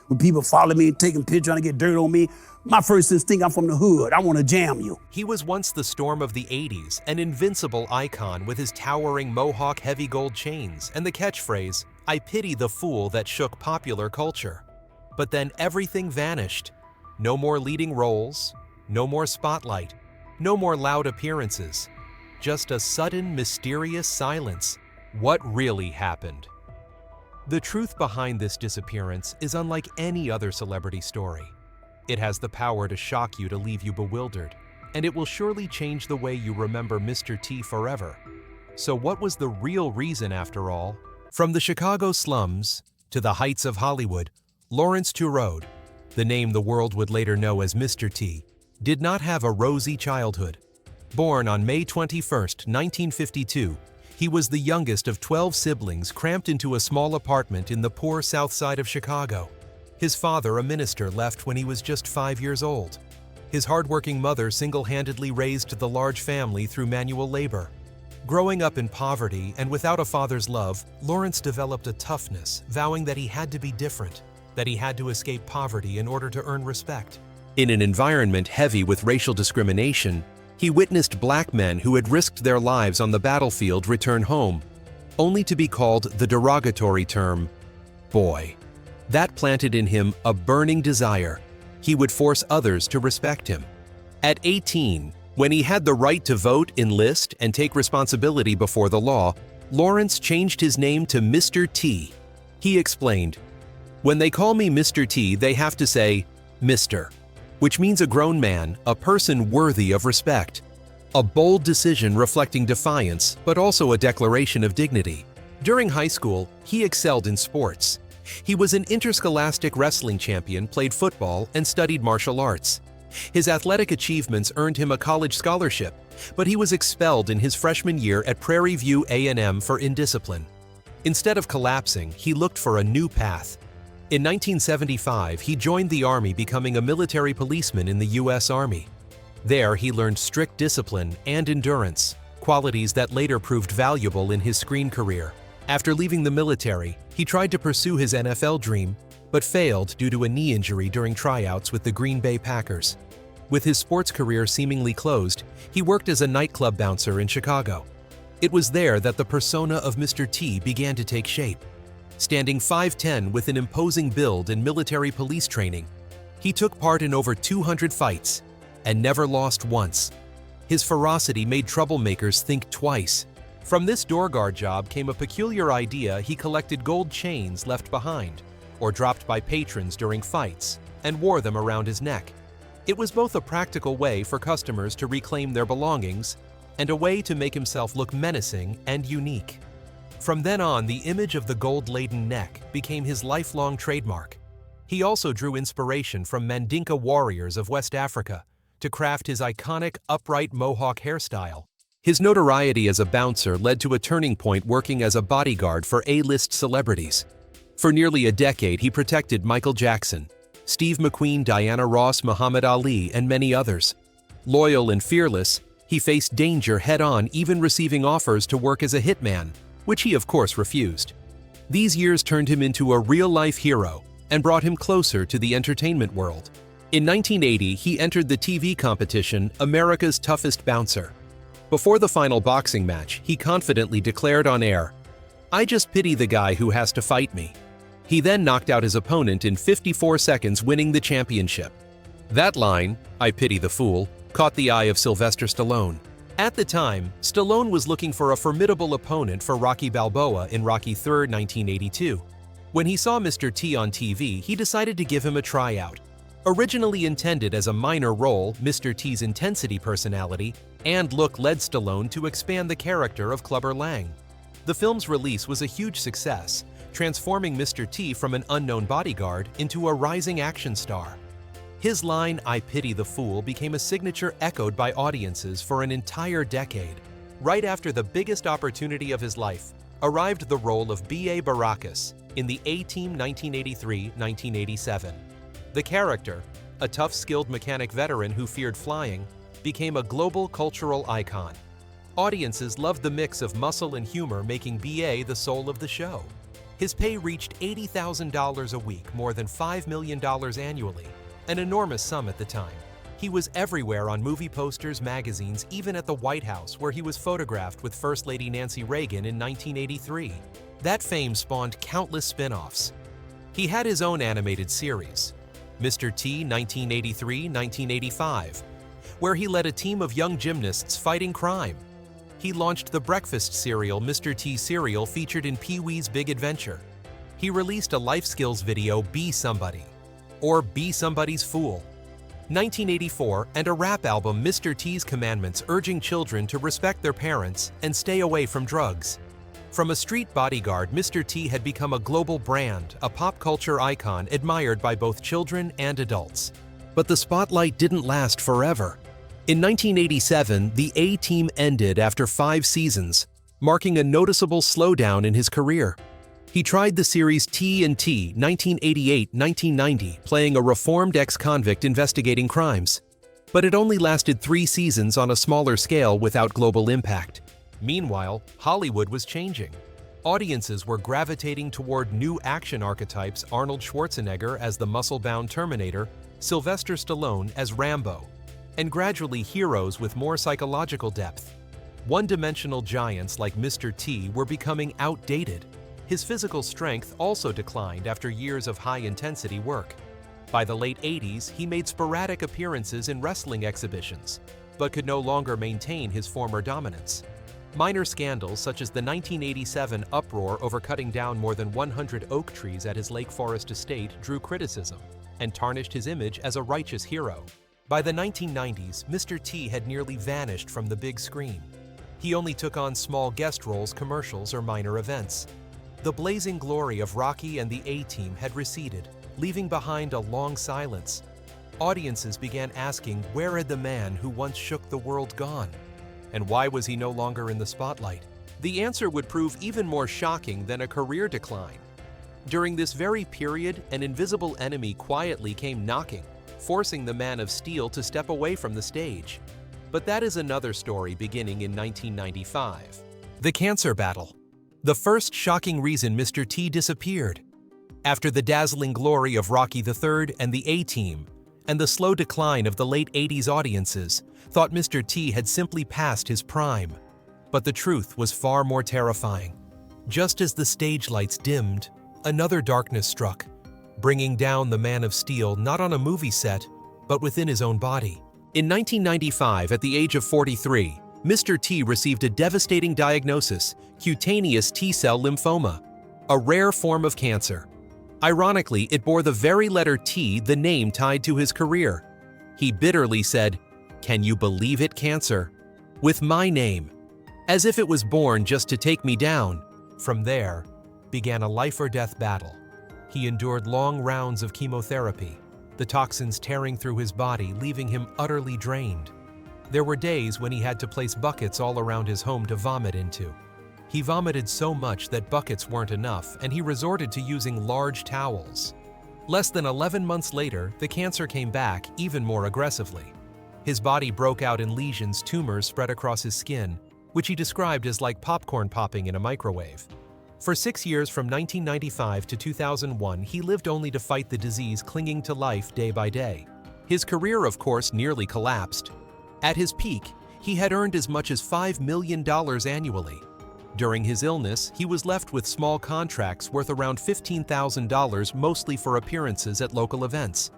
When people follow me, taking pictures, trying to get dirt on me, my first instinct, I'm from the hood. I want to jam you. He was once the storm of the 80s, an invincible icon with his towering mohawk heavy gold chains and the catchphrase, "I pity the fool that shook popular culture." But then everything vanished. No more leading roles, no more spotlight, no more loud appearances. Just a sudden, mysterious silence. What really happened? The truth behind this disappearance is unlike any other celebrity story. It has the power to shock you, to leave you bewildered, and it will surely change the way you remember Mr. T forever. So what was the real reason after all? From the Chicago slums to the heights of Hollywood, Lawrence Turod, the name the world would later know as Mr. T, did not have a rosy childhood. Born on May 21, 1952, he was the youngest of 12 siblings cramped into a small apartment in the poor south side of Chicago. His father, a minister, left when he was just 5 years old. His hardworking mother single-handedly raised the large family through manual labor. Growing up in poverty and without a father's love, Lawrence developed a toughness, vowing that he had to be different, that he had to escape poverty in order to earn respect. In an environment heavy with racial discrimination, he witnessed black men who had risked their lives on the battlefield return home, only to be called the derogatory term, boy. That planted in him a burning desire. He would force others to respect him. At 18, when he had the right to vote, enlist, and take responsibility before the law, Lawrence changed his name to Mr. T. He explained, "When they call me Mr. T, they have to say, Mr., which means a grown man, a person worthy of respect." A bold decision reflecting defiance, but also a declaration of dignity. During high school, he excelled in sports. He was an interscholastic wrestling champion, played football, and studied martial arts. His athletic achievements earned him a college scholarship, but he was expelled in his freshman year at Prairie View A&M for indiscipline. Instead of collapsing, he looked for a new path. In 1975, he joined the Army, becoming a military policeman in the U.S. Army. There, he learned strict discipline and endurance, qualities that later proved valuable in his screen career. After leaving the military, he tried to pursue his NFL dream, but failed due to a knee injury during tryouts with the Green Bay Packers. With his sports career seemingly closed, he worked as a nightclub bouncer in Chicago. It was there that the persona of Mr. T began to take shape. Standing 5'10" with an imposing build and military police training, he took part in over 200 fights and never lost once. His ferocity made troublemakers think twice. From this door guard job came a peculiar idea: he collected gold chains left behind or dropped by patrons during fights and wore them around his neck. It was both a practical way for customers to reclaim their belongings and a way to make himself look menacing and unique. From then on, the image of the gold-laden neck became his lifelong trademark. He also drew inspiration from Mandinka warriors of West Africa to craft his iconic upright mohawk hairstyle. His notoriety as a bouncer led to a turning point working as a bodyguard for A-list celebrities. For nearly a decade, he protected Michael Jackson, Steve McQueen, Diana Ross, Muhammad Ali, and many others. Loyal and fearless, he faced danger head-on, even receiving offers to work as a hitman, which he of course refused. These years turned him into a real-life hero and brought him closer to the entertainment world. In 1980, he entered the TV competition America's Toughest Bouncer. Before the final boxing match, he confidently declared on air, "I just pity the guy who has to fight me." He then knocked out his opponent in 54 seconds, winning the championship. That line, "I pity the fool," caught the eye of Sylvester Stallone. At the time, Stallone was looking for a formidable opponent for Rocky Balboa in Rocky III, 1982. When he saw Mr. T on TV, he decided to give him a tryout. Originally intended as a minor role, Mr. T's intensity, personality, and look led Stallone to expand the character of Clubber Lang. The film's release was a huge success, transforming Mr. T from an unknown bodyguard into a rising action star. His line, "I pity the fool," became a signature echoed by audiences for an entire decade. Right after the biggest opportunity of his life, arrived the role of B.A. Baracus in the A-Team 1983-1987. The character, a tough, skilled mechanic veteran who feared flying, became a global cultural icon. Audiences loved the mix of muscle and humor, making B.A. the soul of the show. His pay reached $80,000 a week, more than $5 million annually, an enormous sum at the time. He was everywhere on movie posters, magazines, even at the White House, where he was photographed with First Lady Nancy Reagan in 1983. That fame spawned countless spin-offs. He had his own animated series, Mr. T 1983-1985, where he led a team of young gymnasts fighting crime. He launched the breakfast cereal Mr. T cereal featured in Pee-wee's Big Adventure. He released a life skills video, Be Somebody, or Be Somebody's Fool. 1984, and a rap album, Mr. T's Commandments, urging children to respect their parents and stay away from drugs. From a street bodyguard, Mr. T had become a global brand, a pop culture icon admired by both children and adults. But the spotlight didn't last forever. In 1987, the A-Team ended after 5 seasons, marking a noticeable slowdown in his career. He tried the series T&T 1988-1990, playing a reformed ex-convict investigating crimes. But it only lasted 3 seasons on a smaller scale without global impact. Meanwhile, Hollywood was changing. Audiences were gravitating toward new action archetypes: Arnold Schwarzenegger as the muscle-bound Terminator, Sylvester Stallone as Rambo, and gradually heroes with more psychological depth. One-dimensional giants like Mr. T were becoming outdated. His physical strength also declined after years of high-intensity work. By the late 80s, he made sporadic appearances in wrestling exhibitions, but could no longer maintain his former dominance. Minor scandals such as the 1987 uproar over cutting down more than 100 oak trees at his Lake Forest estate drew criticism and tarnished his image as a righteous hero. By the 1990s, Mr. T had nearly vanished from the big screen. He only took on small guest roles, commercials, or minor events. The blazing glory of Rocky and the A-Team had receded, leaving behind a long silence. Audiences began asking, where had the man who once shook the world gone? And why was he no longer in the spotlight? The answer would prove even more shocking than a career decline. During this very period, an invisible enemy quietly came knocking, forcing the Man of Steel to step away from the stage. But that is another story beginning in 1995. The cancer battle. The first shocking reason Mr. T disappeared. After the dazzling glory of Rocky III and the A-Team, and the slow decline of the late 80s audiences, thought Mr. T had simply passed his prime. But the truth was far more terrifying. Just as the stage lights dimmed, another darkness struck, bringing down the Man of Steel not on a movie set, but within his own body. In 1995, at the age of 43, Mr. T received a devastating diagnosis: cutaneous T-cell lymphoma, a rare form of cancer. Ironically, it bore the very letter T, the name tied to his career. He bitterly said, "Can you believe it, cancer? With my name," as if it was born just to take me down. From there began a life-or-death battle. He endured long rounds of chemotherapy, the toxins tearing through his body, leaving him utterly drained. There were days when he had to place buckets all around his home to vomit into. He vomited so much that buckets weren't enough, and he resorted to using large towels. Less than 11 months later, the cancer came back even more aggressively. His body broke out in lesions, tumors spread across his skin, which he described as like popcorn popping in a microwave. For 6 years, from 1995 to 2001, he lived only to fight the disease, clinging to life day by day. His career, of course, nearly collapsed. At his peak, he had earned as much as $5 million annually. During his illness, he was left with small contracts worth around $15,000, mostly for appearances at local events.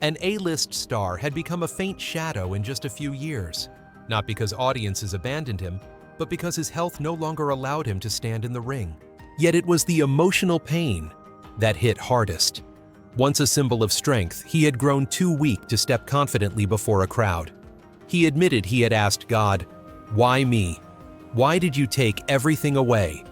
An A-list star had become a faint shadow in just a few years, not because audiences abandoned him, but because his health no longer allowed him to stand in the ring. Yet it was the emotional pain that hit hardest. Once a symbol of strength, he had grown too weak to step confidently before a crowd. He admitted he had asked God, "Why me? Why did you take everything away?"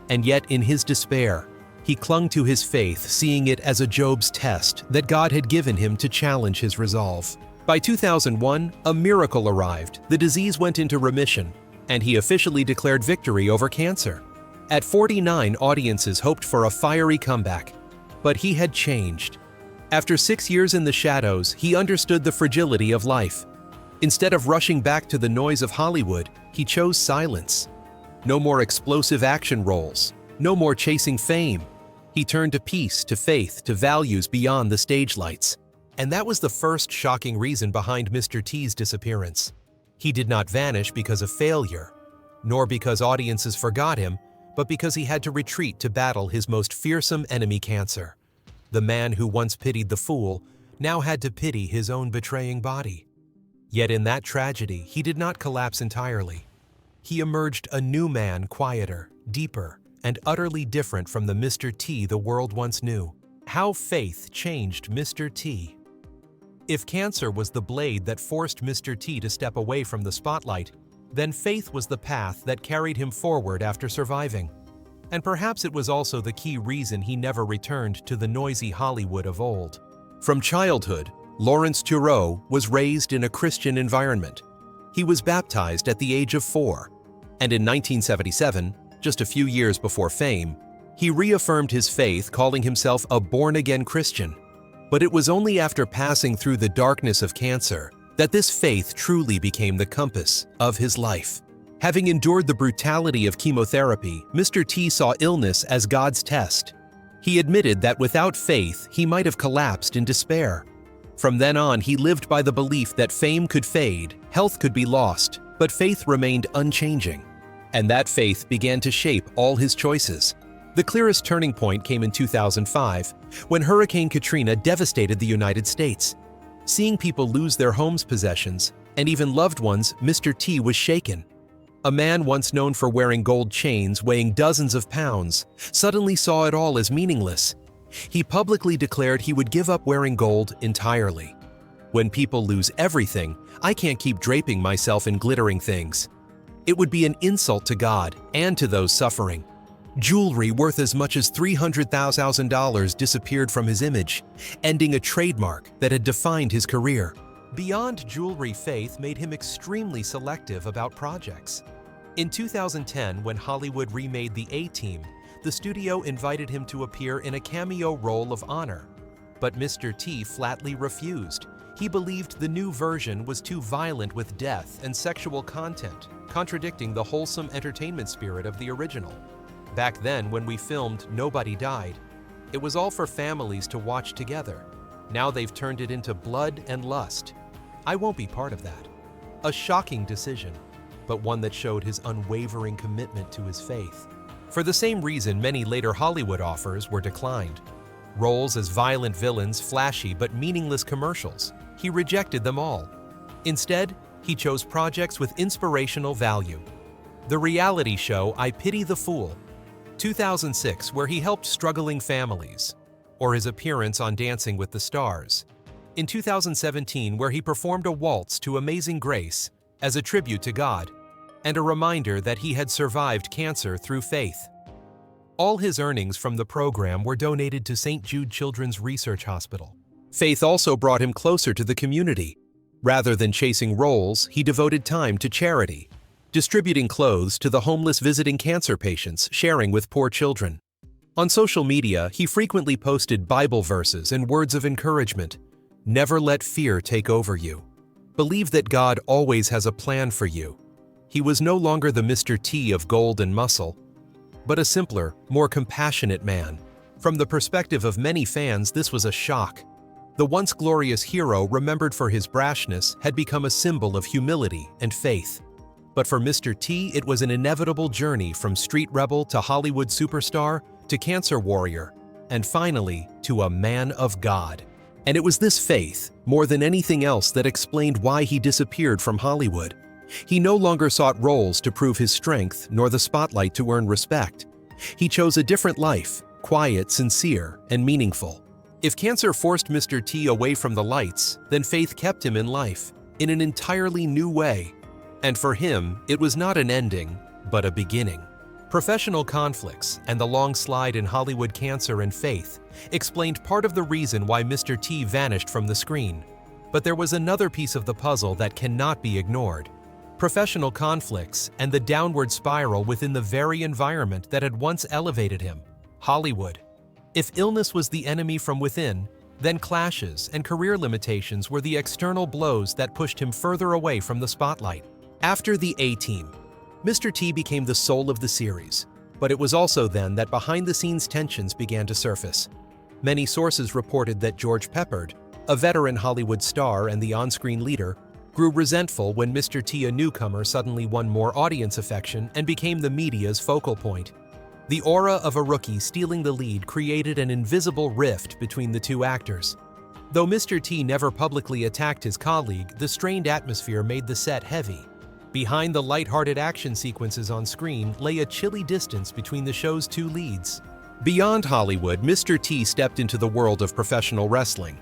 And yet, in his despair, he clung to his faith, seeing it as a Job's test that God had given him to challenge his resolve. By 2001, a miracle arrived. The disease went into remission, and he officially declared victory over cancer. At 49, audiences hoped for a fiery comeback, but he had changed. After 6 years in the shadows, he understood the fragility of life. Instead of rushing back to the noise of Hollywood, he chose silence. No more explosive action roles, no more chasing fame, He turned to peace, to faith, to values beyond the stage lights. And that was the first shocking reason behind Mr. T's disappearance. He did not vanish because of failure, nor because audiences forgot him, but because he had to retreat to battle his most fearsome enemy, cancer. The man who once pitied the fool now had to pity his own betraying body. Yet in that tragedy, he did not collapse entirely. He emerged a new man, quieter, deeper, and utterly different from the Mr. T the world once knew. How faith changed Mr. T. If cancer was the blade that forced Mr. T to step away from the spotlight, then faith was the path that carried him forward after surviving. And perhaps it was also the key reason he never returned to the noisy Hollywood of old. From childhood, Lawrence Tureau was raised in a Christian environment. He was baptized at the age of 4, and in 1977, just a few years before fame, he reaffirmed his faith, calling himself a born-again Christian. But it was only after passing through the darkness of cancer that this faith truly became the compass of his life. Having endured the brutality of chemotherapy, Mr. T saw illness as God's test. He admitted that without faith, he might have collapsed in despair. From then on, he lived by the belief that fame could fade, health could be lost, but faith remained unchanging. And that faith began to shape all his choices. The clearest turning point came in 2005, when Hurricane Katrina devastated the United States. Seeing people lose their homes' possessions, and even loved ones, Mr. T was shaken. A man once known for wearing gold chains weighing dozens of pounds suddenly saw it all as meaningless. He publicly declared he would give up wearing gold entirely. When people lose everything, I can't keep draping myself in glittering things. It would be an insult to God and to those suffering. Jewelry worth as much as $300,000 disappeared from his image, ending a trademark that had defined his career. Beyond jewelry, faith made him extremely selective about projects. In 2010, when Hollywood remade The A-Team, the studio invited him to appear in a cameo role of honor. But Mr. T flatly refused. He believed the new version was too violent with death and sexual content, contradicting the wholesome entertainment spirit of the original. Back then, when we filmed Nobody Died, it was all for families to watch together. Now they've turned it into blood and lust. I won't be part of that. A shocking decision, but one that showed his unwavering commitment to his faith. For the same reason, many later Hollywood offers were declined. Roles as violent villains, flashy but meaningless commercials. He rejected them all. Instead, he chose projects with inspirational value. The reality show I Pity the Fool, 2006, where he helped struggling families, or his appearance on Dancing with the Stars. In 2017, where he performed a waltz to Amazing Grace as a tribute to God, and a reminder that he had survived cancer through faith. All his earnings from the program were donated to St. Jude Children's Research Hospital. Faith also brought him closer to the community. Rather than chasing roles, he devoted time to charity, distributing clothes to the homeless visiting cancer patients, sharing with poor children. On social media, he frequently posted Bible verses and words of encouragement. Never let fear take over you. Believe that God always has a plan for you. He was no longer the Mr. T of gold and muscle, but a simpler, more compassionate man. From the perspective of many fans, this was a shock. The once glorious hero, remembered for his brashness, had become a symbol of humility and faith. But for Mr. T, it was an inevitable journey from street rebel to Hollywood superstar to cancer warrior, and finally, to a man of God. And it was this faith, more than anything else, that explained why he disappeared from Hollywood. He no longer sought roles to prove his strength, nor the spotlight to earn respect. He chose a different life, quiet, sincere, and meaningful. If cancer forced Mr. T away from the lights, then faith kept him in life, in an entirely new way. And for him, it was not an ending, but a beginning. Professional conflicts and the long slide in Hollywood cancer and faith explained part of the reason why Mr. T vanished from the screen. But there was another piece of the puzzle that cannot be ignored. Professional conflicts and the downward spiral within the very environment that had once elevated him, Hollywood. If illness was the enemy from within, then clashes and career limitations were the external blows that pushed him further away from the spotlight. After The A-Team, Mr. T became the soul of the series. But it was also then that behind-the-scenes tensions began to surface. Many sources reported that George Peppard, a veteran Hollywood star and the on-screen leader, grew resentful when Mr. T, a newcomer, suddenly won more audience affection and became the media's focal point. The aura of a rookie stealing the lead created an invisible rift between the two actors. Though Mr. T never publicly attacked his colleague, the strained atmosphere made the set heavy. Behind the lighthearted action sequences on screen lay a chilly distance between the show's two leads. Beyond Hollywood, Mr. T stepped into the world of professional wrestling.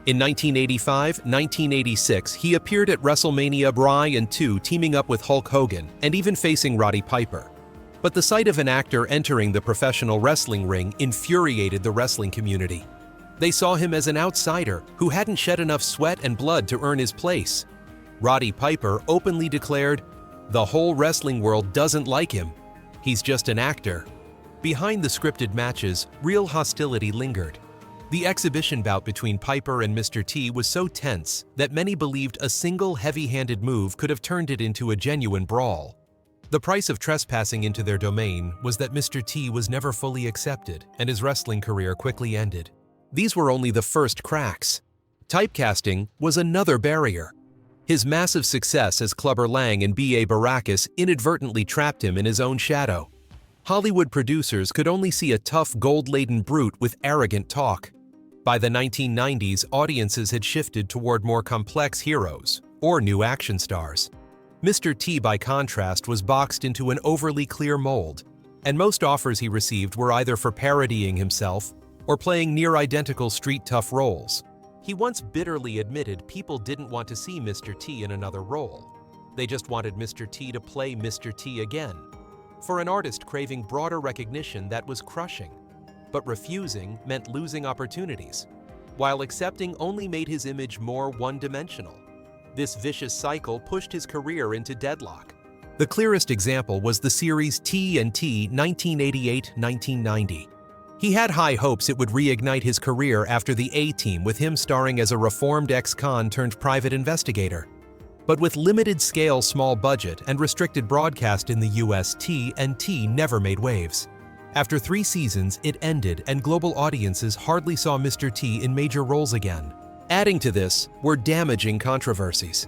In 1985-1986, he appeared at WrestleMania Bryan 2, teaming up with Hulk Hogan and even facing Roddy Piper. But the sight of an actor entering the professional wrestling ring infuriated the wrestling community. They saw him as an outsider who hadn't shed enough sweat and blood to earn his place. Roddy Piper openly declared, "The whole wrestling world doesn't like him. He's just an actor." Behind the scripted matches, real hostility lingered. The exhibition bout between Piper and Mr. T was so tense that many believed a single heavy-handed move could have turned it into a genuine brawl. The price of trespassing into their domain was that Mr. T was never fully accepted, and his wrestling career quickly ended. These were only the first cracks. Typecasting was another barrier. His massive success as Clubber Lang in B.A. Baracus inadvertently trapped him in his own shadow. Hollywood producers could only see a tough, gold-laden brute with arrogant talk. By the 1990s, audiences had shifted toward more complex heroes, or new action stars. Mr. T, by contrast, was boxed into an overly clear mold, and most offers he received were either for parodying himself or playing near-identical street-tough roles. He once bitterly admitted people didn't want to see Mr. T in another role. They just wanted Mr. T to play Mr. T again. For an artist craving broader recognition, that was crushing. But refusing meant losing opportunities, while accepting only made his image more one-dimensional. This vicious cycle pushed his career into deadlock. The clearest example was the series TNT 1988-1990. He had high hopes it would reignite his career after the A-Team, with him starring as a reformed ex-con turned private investigator. But with limited-scale small budget and restricted broadcast in the US, TNT never made waves. After 3 seasons, it ended and global audiences hardly saw Mr. T in major roles again. Adding to this were damaging controversies.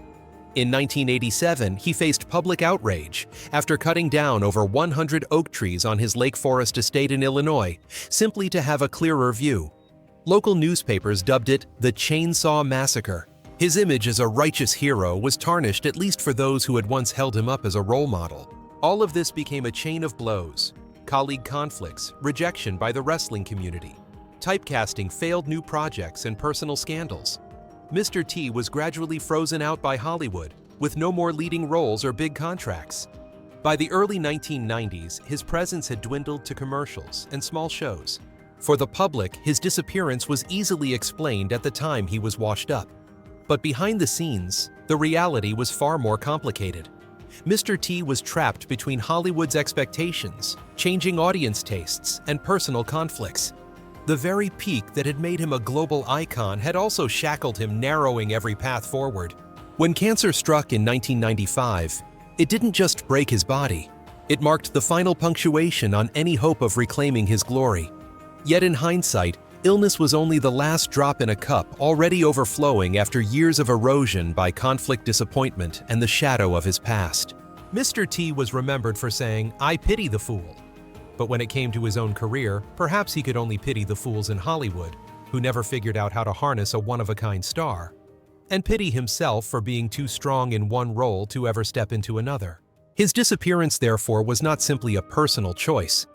In 1987, he faced public outrage after cutting down over 100 oak trees on his Lake Forest estate in Illinois, simply to have a clearer view. Local newspapers dubbed it the Chainsaw Massacre. His image as a righteous hero was tarnished, at least for those who had once held him up as a role model. All of this became a chain of blows: colleague conflicts, rejection by the wrestling community, typecasting, failed new projects, and personal scandals. Mr. T was gradually frozen out by Hollywood, with no more leading roles or big contracts. By the early 1990s, his presence had dwindled to commercials and small shows. For the public, his disappearance was easily explained at the time he was washed up. But behind the scenes, the reality was far more complicated. Mr. T was trapped between Hollywood's expectations, changing audience tastes, and personal conflicts. The very peak that had made him a global icon had also shackled him, narrowing every path forward. When cancer struck in 1995, it didn't just break his body. It marked the final punctuation on any hope of reclaiming his glory. Yet in hindsight, illness was only the last drop in a cup already overflowing after years of erosion by conflict, disappointment, and the shadow of his past. Mr. T was remembered for saying, "I pity the fool." But when it came to his own career, perhaps he could only pity the fools in Hollywood, who never figured out how to harness a one-of-a-kind star, and pity himself for being too strong in one role to ever step into another. His disappearance, therefore, was not simply a personal choice.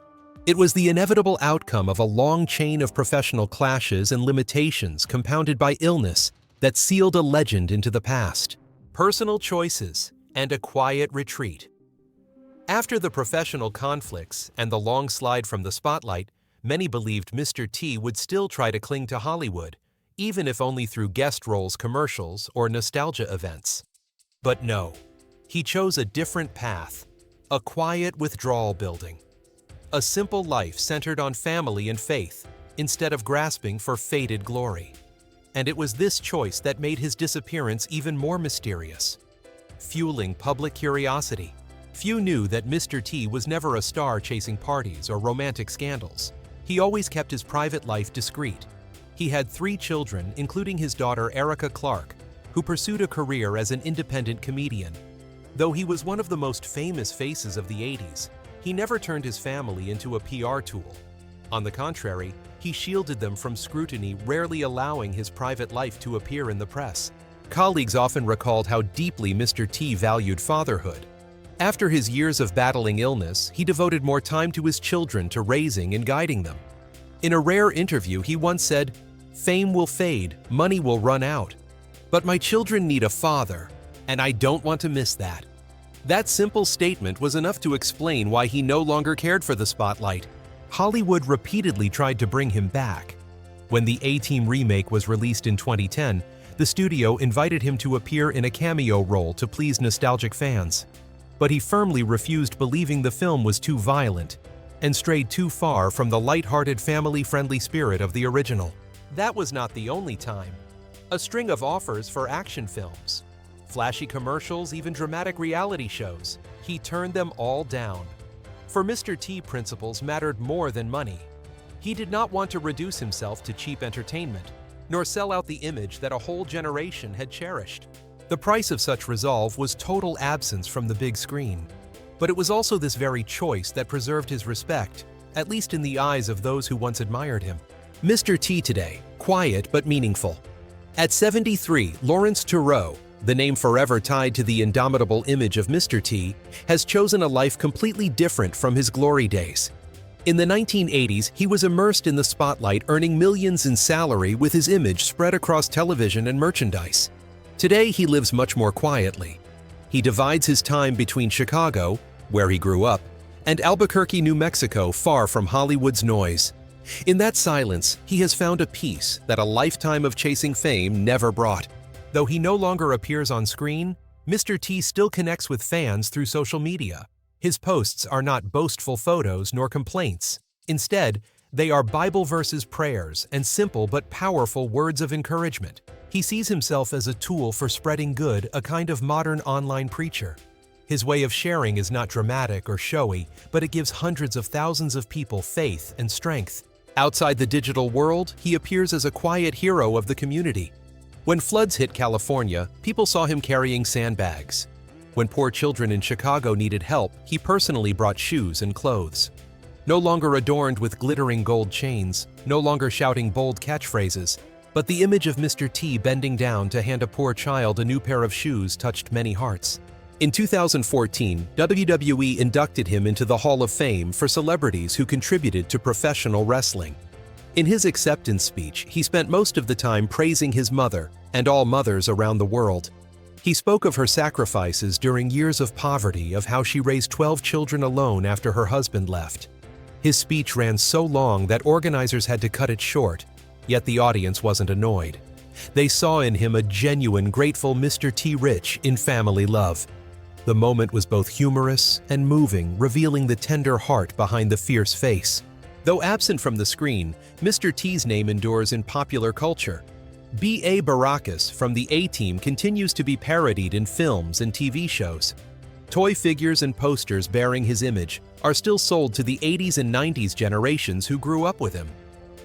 It was the inevitable outcome of a long chain of professional clashes and limitations compounded by illness that sealed a legend into the past. Personal choices and a quiet retreat. After the professional conflicts and the long slide from the spotlight, many believed Mr. T would still try to cling to Hollywood, even if only through guest roles, commercials, or nostalgia events. But no, he chose a different path, a quiet withdrawal building. A simple life centered on family and faith, instead of grasping for faded glory. And it was this choice that made his disappearance even more mysterious, fueling public curiosity. Few knew that Mr. T was never a star chasing parties or romantic scandals. He always kept his private life discreet. He had 3 children, including his daughter Erica Clark, who pursued a career as an independent comedian. Though he was one of the most famous faces of the 80s, he never turned his family into a PR tool. On the contrary, he shielded them from scrutiny, rarely allowing his private life to appear in the press. Colleagues often recalled how deeply Mr. T valued fatherhood. After his years of battling illness, he devoted more time to his children, to raising and guiding them. In a rare interview, he once said, "Fame will fade, money will run out. But my children need a father, and I don't want to miss that." That simple statement was enough to explain why he no longer cared for the spotlight. Hollywood repeatedly tried to bring him back. When the A-Team remake was released in 2010, the studio invited him to appear in a cameo role to please nostalgic fans. But he firmly refused, believing the film was too violent and strayed too far from the light-hearted, family-friendly spirit of the original. That was not the only time. A string of offers for action films, flashy commercials, even dramatic reality shows, he turned them all down. For Mr. T, principles mattered more than money. He did not want to reduce himself to cheap entertainment, nor sell out the image that a whole generation had cherished. The price of such resolve was total absence from the big screen. But it was also this very choice that preserved his respect, at least in the eyes of those who once admired him. Mr. T today, quiet but meaningful. At 73, Lawrence Tureau, the name forever tied to the indomitable image of Mr. T, has chosen a life completely different from his glory days. In the 1980s, he was immersed in the spotlight, earning millions in salary with his image spread across television and merchandise. Today, he lives much more quietly. He divides his time between Chicago, where he grew up, and Albuquerque, New Mexico, far from Hollywood's noise. In that silence, he has found a peace that a lifetime of chasing fame never brought. Though he no longer appears on screen, Mr. T still connects with fans through social media. His posts are not boastful photos nor complaints. Instead, they are Bible verses, prayers, and simple but powerful words of encouragement. He sees himself as a tool for spreading good, a kind of modern online preacher. His way of sharing is not dramatic or showy, but it gives hundreds of thousands of people faith and strength. Outside the digital world, he appears as a quiet hero of the community. When floods hit California, people saw him carrying sandbags. When poor children in Chicago needed help, he personally brought shoes and clothes. No longer adorned with glittering gold chains, no longer shouting bold catchphrases, but the image of Mr. T bending down to hand a poor child a new pair of shoes touched many hearts. In 2014, WWE inducted him into the Hall of Fame for celebrities who contributed to professional wrestling. In his acceptance speech, he spent most of the time praising his mother and all mothers around the world. He spoke of her sacrifices during years of poverty, of how she raised 12 children alone after her husband left. His speech ran so long that organizers had to cut it short, yet the audience wasn't annoyed. They saw in him a genuine, grateful Mr. T rich in family love. The moment was both humorous and moving, revealing the tender heart behind the fierce face. Though absent from the screen, Mr. T's name endures in popular culture. B.A. Baracus from the A-Team continues to be parodied in films and TV shows. Toy figures and posters bearing his image are still sold to the 80s and 90s generations who grew up with him.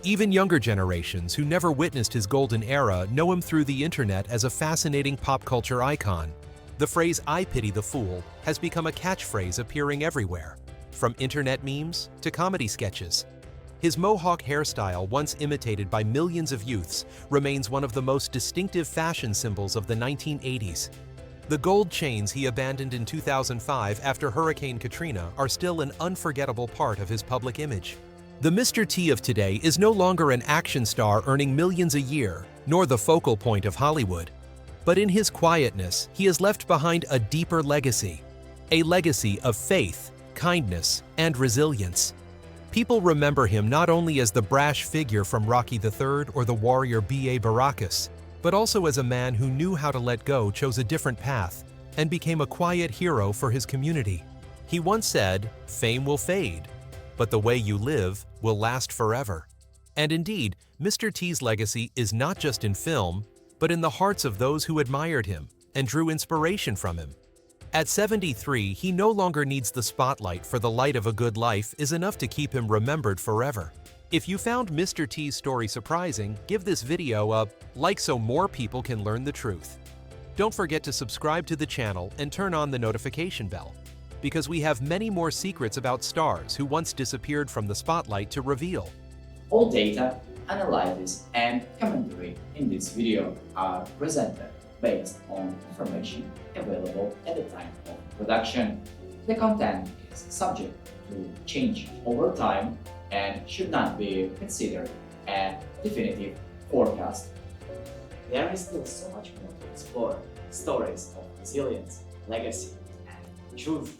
Even younger generations who never witnessed his golden era know him through the internet as a fascinating pop culture icon. The phrase "I pity the fool" has become a catchphrase appearing everywhere, from internet memes to comedy sketches. His mohawk hairstyle, once imitated by millions of youths, remains one of the most distinctive fashion symbols of the 1980s. The gold chains he abandoned in 2005 after Hurricane Katrina are still an unforgettable part of his public image. The Mr. T of today is no longer an action star earning millions a year, nor the focal point of Hollywood. But in his quietness, he has left behind a deeper legacy, a legacy of faith, kindness, and resilience. People remember him not only as the brash figure from Rocky III or the warrior B.A. Baracus, but also as a man who knew how to let go, chose a different path, and became a quiet hero for his community. He once said, "Fame will fade, but the way you live will last forever." And indeed, Mr. T's legacy is not just in film, but in the hearts of those who admired him and drew inspiration from him. At 73, he no longer needs the spotlight, for the light of a good life is enough to keep him remembered forever. If you found Mr. T's story surprising, give this video a like so more people can learn the truth. Don't forget to subscribe to the channel and turn on the notification bell, because we have many more secrets about stars who once disappeared from the spotlight to reveal. All data, analysis, and commentary in this video are presented based on information available at the time of production. The content is subject to change over time and should not be considered a definitive forecast. There is still so much more to explore: stories of resilience, legacy, and truth.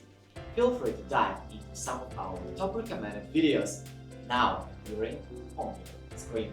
Feel free to dive into some of our top recommended videos now appearing on your screen.